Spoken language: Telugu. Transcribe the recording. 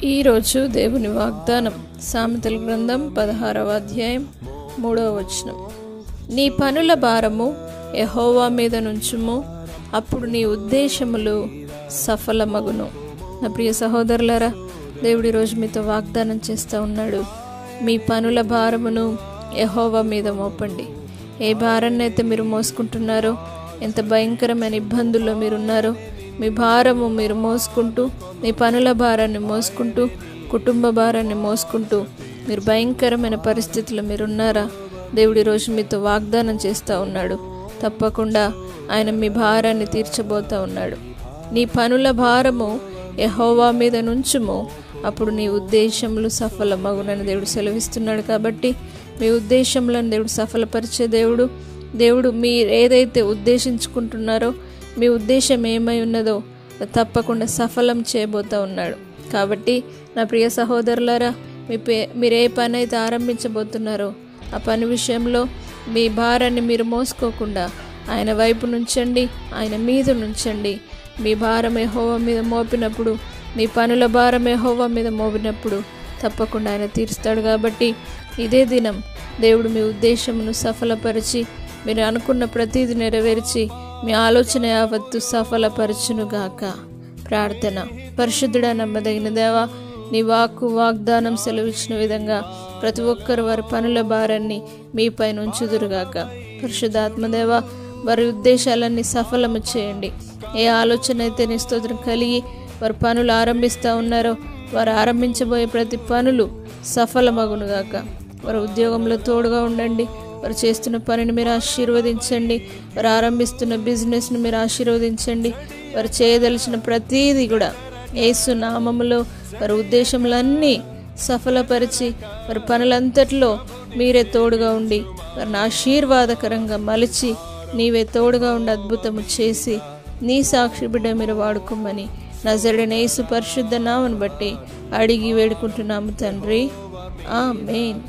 ఈరోజు దేవుని వాగ్దానం సామెతల గ్రంథం 16వ అధ్యాయం 3వ వచనం. నీ పనుల భారము యెహోవా మీద నుంచుము, అప్పుడు నీ ఉద్దేశములు సఫలమగును. నా ప్రియ సహోదరులారా, దేవుడి రోజు మీతో వాగ్దానం చేస్తూ ఉన్నాడు. మీ పనుల భారమును యెహోవా మీద మోపండి. ఏ భారాన్ని అయితే మీరు మోసుకుంటున్నారో, ఎంత భయంకరమైన ఇబ్బందుల్లో మీరున్నారో, మీ భారము మీరు మోసుకుంటూ, మీ పనుల భారాన్ని మోసుకుంటూ, కుటుంబ భారాన్ని మోసుకుంటూ మీరు భయంకరమైన పరిస్థితుల్లో మీరున్నారా? దేవుడి రోజు మీతో వాగ్దానం చేస్తూ ఉన్నాడు. తప్పకుండా ఆయన మీ భారాన్ని తీర్చబోతూ ఉన్నాడు. నీ పనుల భారము యెహోవా మీద నుంచుము, అప్పుడు నీ ఉద్దేశములు సఫలమగునని దేవుడు సెలవిస్తున్నాడు. కాబట్టి మీ ఉద్దేశములను దేవుడు సఫలపరిచే దేవుడు మీరు ఏదైతే ఉద్దేశించుకుంటున్నారో, మీ ఉద్దేశం ఏమై ఉన్నదో తప్పకుండా సఫలం చేయబోతూ ఉన్నాడు. కాబట్టి నా ప్రియ సహోదరులారా, మీరు ఏ పని అయితే ఆరంభించబోతున్నారో ఆ పని విషయంలో మీ భారాన్ని మీరు మోసుకోకుండా ఆయన వైపు నుంచండి, ఆయన మీద నుంచండి. మీ భారం యెహోవా మీద మోపినప్పుడు, మీ పనుల భారం యెహోవా మీద మోపినప్పుడు తప్పకుండా ఆయన తీరుస్తాడు. కాబట్టి ఇదే దినం దేవుడు మీ ఉద్దేశమును సఫలపరిచి, మీరు అనుకున్న ప్రతిదీ నెరవేర్చి, మీ ఆలోచన యావత్తు సఫలపరచునుగాక. ప్రార్థన. పరిశుద్ధుడా, నమ్మదగిన దేవా, నీ వాగ్దానం సెలవిచ్చిన విధంగా ప్రతి ఒక్కరు వారి పనుల భారాన్ని మీపై ఉంచుదురుగాక. పరిశుద్ధాత్మదేవా, వారి ఉద్దేశాలన్నీ సఫలము చేయండి. ఏ ఆలోచన అయితే నీ స్తోత్రం కలిగి వారి పనులు ఆరంభిస్తూ ఉన్నారో, వారు ఆరంభించబోయే ప్రతి పనులు సఫలమగునుగాక. వారి ఉద్యోగంలో తోడుగా ఉండండి. వారు చేస్తున్న పనిని మీరు ఆశీర్వదించండి. వారు ఆరంభిస్తున్న బిజినెస్ని మీరు ఆశీర్వదించండి. వారు చేయదలిచిన ప్రతీది కూడా యేసు నామములో వారి ఉద్దేశములన్నీ సఫలపరిచి, వారి పనులంతట్లో మీరే తోడుగా ఉండి, వారిని ఆశీర్వాదకరంగా మలిచి, నీవే తోడుగా ఉండి అద్భుతము చేసి నీ సాక్షి బిడ్డ మీరు వాడుకోమని నజరేయుడైన యేసు పరిశుద్ధ నామమును బట్టి అడిగి వేడుకుంటున్నాము తండ్రి. ఆమేన్.